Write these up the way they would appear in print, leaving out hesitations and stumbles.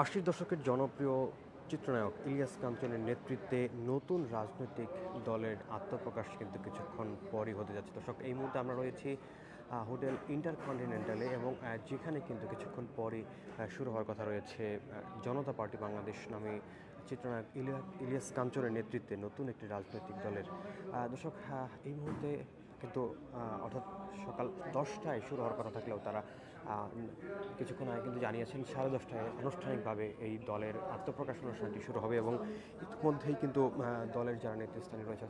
আশির দশকের জনপ্রিয় চিত্রনায়ক ইলিয়াস কাঞ্চনের নেতৃত্বে নতুন রাজনৈতিক দলের আত্মপ্রকাশ কিন্তু কিছুক্ষণ পরই হতে যাচ্ছে। দর্শক, এই মুহূর্তে আমরা রয়েছি হোটেল ইন্টারকন্টিনেন্টালে এবং যেখানে কিন্তু কিছুক্ষণ পরই শুরু হওয়ার কথা রয়েছে জনতা পার্টি বাংলাদেশ নামে চিত্রনায়ক ইলিয়াস কাঞ্চনের নেতৃত্বে নতুন একটি রাজনৈতিক দলের। দর্শক, এই মুহূর্তে কিন্তু অর্থাৎ সকাল 10টায় শুরু হওয়ার কথা থাকলেও তারা কিছুক্ষণ আগে কিন্তু জানিয়েছেন 10:30টায় আনুষ্ঠানিকভাবে এই দলের আত্মপ্রকাশ অনুষ্ঠানটি শুরু হবে এবং ইতিমধ্যেই কিন্তু দলের যারা নেতৃস্থানীয় রয়েছে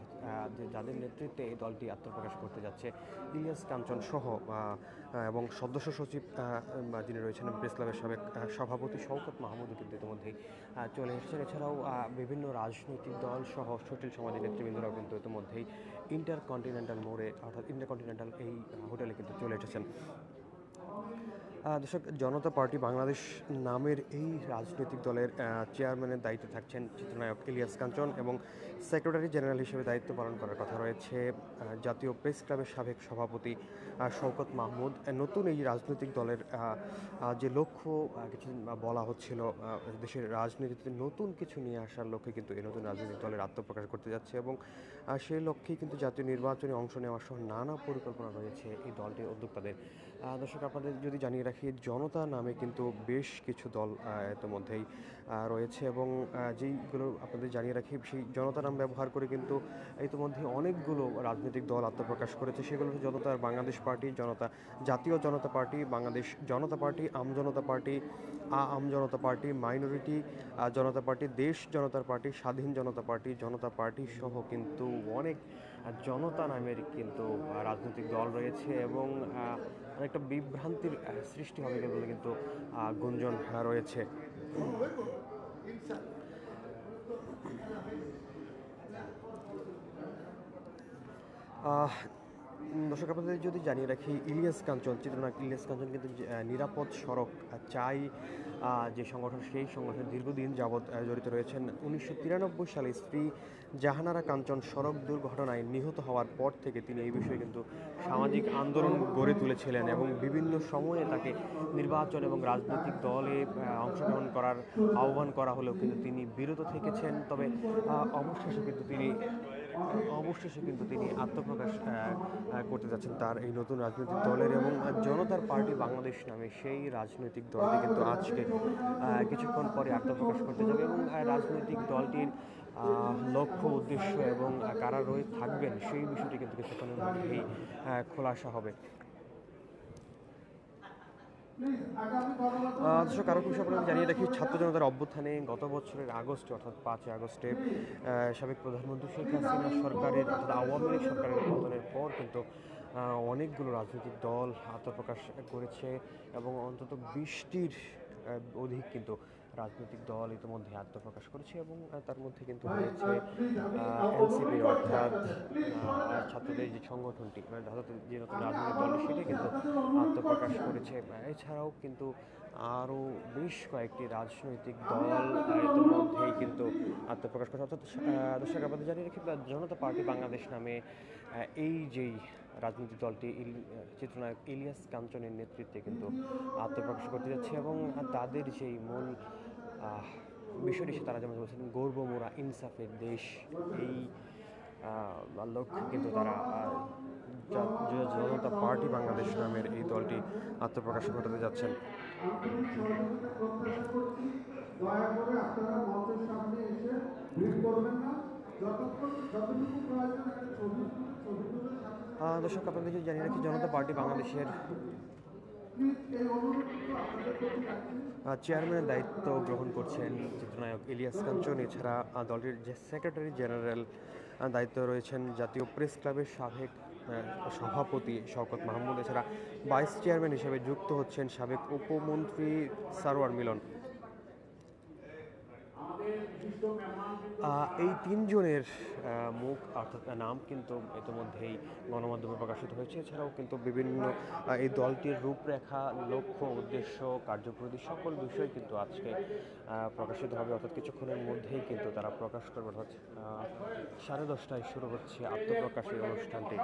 যাদের নেতৃত্বে এই দলটি আত্মপ্রকাশ করতে যাচ্ছে ইলিয়াস কাঞ্চন সহ এবং সদস্য সচিব যিনি রয়েছেন প্রেস ক্লাবের সাবেক সভাপতি শওকত মাহমুদও কিন্তু ইতিমধ্যেই চলে এসেছেন। এছাড়াও বিভিন্ন রাজনৈতিক দল সহ জটিল সমাজের নেতৃবৃন্দরাও কিন্তু ইতিমধ্যেই ইন্টারকন্টিনেন্টাল মোড়ে অর্থাৎ ইন্টারকন্টিনেন্টাল এই হোটেলে কিন্তু চলে এসেছেন। দর্শক, জনতা পার্টি বাংলাদেশ নামের এই রাজনৈতিক দলের চেয়ারম্যানের দায়িত্বে থাকছেন চিত্রনায়ক ইলিয়াস কাঞ্চন এবং সেক্রেটারি জেনারেল হিসেবে দায়িত্ব পালন করার কথা রয়েছে জাতীয় প্রেস ক্লাবের সাবেক সভাপতি শওকত মাহমুদ। নতুন এই রাজনৈতিক দলের যে লক্ষ্য কিছু বলা হচ্ছিল, দেশের রাজনীতিতে নতুন কিছু নিয়ে আসার লক্ষ্যে কিন্তু এই নতুন রাজনৈতিক দলের আত্মপ্রকাশ করতে যাচ্ছে এবং সেই লক্ষ্যেই কিন্তু জাতীয় নির্বাচনে অংশ নেওয়া সহ নানা পরিকল্পনা রয়েছে এই দলটির উদ্যোক্তাদের। দর্শক, আপনাদের যদি জানিয়ে রাখি, জনতা নামে কিন্তু বেশ কিছু দল ইতিমধ্যেই রয়েছে এবং যেইগুলো আপনাদের জানিয়ে রাখি, সেই জনতা নাম ব্যবহার করে কিন্তু ইতিমধ্যে অনেকগুলো রাজনৈতিক দল আত্মপ্রকাশ করেছে। সেগুলো জনতার বাংলাদেশ পার্টি, জনতা জাতীয় জনতা পার্টি, বাংলাদেশ জনতা পার্টি, জনতা পার্টি, জনতা পার্টি, মাইনরিটি জনতা পার্টি, দেশ জনতার পার্টি, স্বাধীন জনতা পার্টি, জনতা পার্টি সহ কিন্তু অনেক জনতা নামের কিন্তু রাজনৈতিক দল রয়েছে এবং অনেকটা বিভ্রান্তির সৃষ্টি হবে বলে কিন্তু গুঞ্জন রয়েছে। দর্শক, আপনাদের যদি জানিয়ে রাখি, ইলিয়াস কাঞ্চন চিত্রনায়ক ইলিয়াস কাঞ্চন কিন্তু নিরাপদ সড়ক চাই যে সংগঠন, সেই সংগঠনে দীর্ঘদিন যাবৎ জড়িত রয়েছেন। 1993 সালে স্ত্রী জাহানারা কাঞ্চন সড়ক দুর্ঘটনায় নিহত হওয়ার পর থেকে তিনি এই বিষয়ে কিন্তু সামাজিক আন্দোলন গড়ে তুলেছিলেন এবং বিভিন্ন সময়ে তাকে নির্বাচন এবং রাজনৈতিক দলে অংশগ্রহণ করার আহ্বান করা হলেও কিন্তু তিনি বিরত থেকেছেন। তবে অবশেষে কিন্তু তিনি আত্মপ্রকাশ করতে যাচ্ছেন তার এই নতুন রাজনৈতিক দলের এবং জনতার পার্টি বাংলাদেশ নামে সেই রাজনৈতিক দলটি কিন্তু আজকে কিছুক্ষণ পরে আত্মপ্রকাশ করতে যাবে এবং রাজনৈতিক দলটির লক্ষ্য, উদ্দেশ্য এবং কারা রয়ে থাকবেন সেই বিষয়টি কিন্তু কিছুক্ষণের মধ্যেই খোলাসা হবে। দর্শক, আরও কিছু আপনাদের জানিয়ে রাখি, ছাত্র জনতার অভ্যুত্থানে গত বছরের আগস্টে অর্থাৎ 5 আগস্টে সাবেক প্রধানমন্ত্রী শেখ হাসিনা সরকারের অর্থাৎ আওয়ামী লীগ সরকারের পতনের পর কিন্তু অনেকগুলো রাজনৈতিক দল আত্মপ্রকাশ করেছে এবং অন্তত 20টির অধিক কিন্তু রাজনৈতিক দল ইতিমধ্যে আত্মপ্রকাশ করেছে এবং তার মধ্যে কিন্তু রয়েছে এনসিপি অর্থাৎ ছাত্রদের যে সংগঠনটি যে নতুন রাজনৈতিক দল সেটা কিন্তু আত্মপ্রকাশ করেছে। এছাড়াও কিন্তু আরও বেশ কয়েকটি রাজনৈতিক দল ইতিমধ্যেই কিন্তু আত্মপ্রকাশ করেছে। অর্থাৎ দর্শক, আপনাদের জানিয়ে রাখি, জনতা পার্টি বাংলাদেশ নামে এই যেই রাজনৈতিক দলটি চিত্রনায়ক ইলিয়াস কাঞ্চনের নেতৃত্বে কিন্তু আত্মপ্রকাশ করতে যাচ্ছে এবং তাদের যেই মূল বিষয়টি তারা যেমন বলছেন, গর্ব মোরা ইনসাফের দেশ, এই লক্ষ্যে কিন্তু তারা জনতা পার্টি বাংলাদেশ নামের এই দলটি আত্মপ্রকাশ ঘটাতে যাচ্ছেন। দর্শক, আপনাদের যদি জানিয়ে রাখি, জনতা পার্টি বাংলাদেশের চেয়ারম্যানের দায়িত্ব গ্রহণ করছেন চিত্রনায়ক ইলিয়াস কাঞ্চন। এছাড়া দলটির যে সেক্রেটারি জেনারেল দায়িত্ব রয়েছেন জাতীয় প্রেস ক্লাবের সাবেক সভাপতি শওকত মাহমুদ। এছাড়া ভাইস চেয়ারম্যান হিসেবে যুক্ত হচ্ছেন সাবেক উপমন্ত্রী সারোয়ার মিলন। এই তিনজনের মুখ অর্থাৎ নাম কিন্তু ইতিমধ্যেই গণমাধ্যমে প্রকাশিত হয়েছে। এছাড়াও কিন্তু বিভিন্ন এই দলটির রূপরেখা, লক্ষ্য, উদ্দেশ্য, কার্যপ্রণালী সকল বিষয় কিন্তু আজকে প্রকাশিত হবে। অর্থাৎ কিছুক্ষণের মধ্যেই কিন্তু তারা প্রকাশ করবে। অর্থাৎ 10:30টায় শুরু হচ্ছে আত্মপ্রকাশের অনুষ্ঠানটি।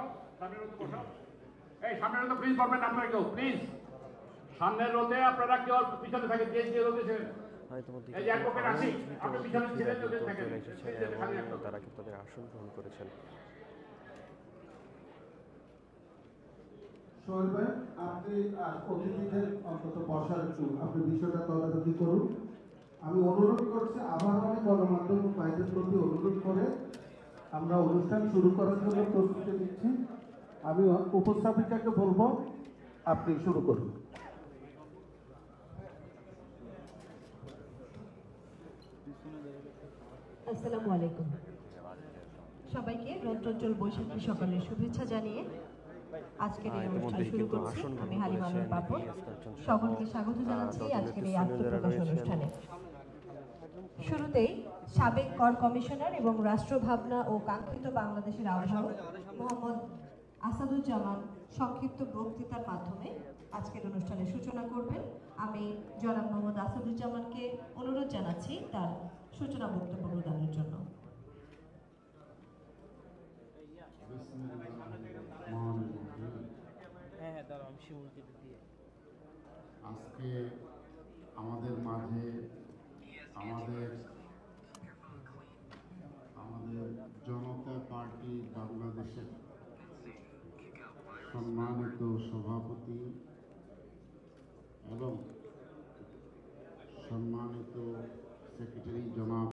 সামনের রোতে আপনারা কেউ পিছনে থাকে, যে রোতে ইতিমধ্যে কিন্তু আমন্ত্রিত অতিথিরা কিন্তু চলে এসেছেন এবং তারা কিন্তু তাদের আসন গ্রহণ করেছেন। সোহেল ভাই, আপনি অতিথিদের অন্তত বসার একটু আপনি বিষয়টা তদারকি করুন। আমি অনুরোধ করছি, আবার আমি গণমাধ্যম ভাইদের প্রতি অনুরোধ করে আমরা অনুষ্ঠান শুরু করার জন্য প্রস্তুতি নিচ্ছি। আমি উপস্থাপিকাকে বলবো আপনি শুরু করুন। আসসালামু আলাইকুম। সবাইকে রৌদ্রোজ্জ্বল বৈশাখী সকালের শুভেচ্ছা জানিয়ে আজকের এই অনুষ্ঠান শুরু করছি। আমি হালিমা আলম পাপন সকলকে স্বাগত জানাচ্ছি আজকের এই আত্মপ্রকাশ অনুষ্ঠানে। শুরুতেই সাবেক কর কমিশনার এবং রাষ্ট্রভাবনা ও কাঙ্ক্ষিত বাংলাদেশের আহ্বায়ক মোহাম্মদ আসাদুজ্জামান সংক্ষিপ্ত বক্তৃতার মাধ্যমে আজকের অনুষ্ঠানের সূচনা করবেন। আমি জনাব মোহাম্মদ আসাদুজ্জামানকে অনুরোধ জানাচ্ছি তার সূচনা বক্তব্য প্রদানের জন্য। আজকে আমাদের মাঝে আমাদের জনতা পার্টি বাংলাদেশের সম্মানিত সভাপতি এবং সম্মানিত সেক্রেটারি জনাব